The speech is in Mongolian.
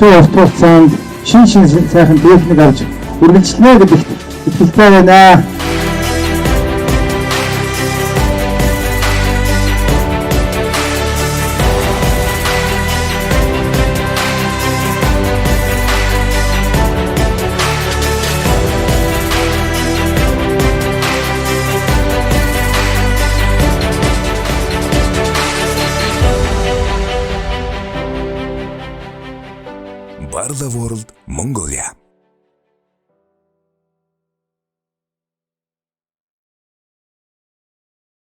өшөө урт хугацаанд шин сайхан техник авч үргэлжлэнэ гэдэгт итгэлтэй байна. Barla World Mongolia.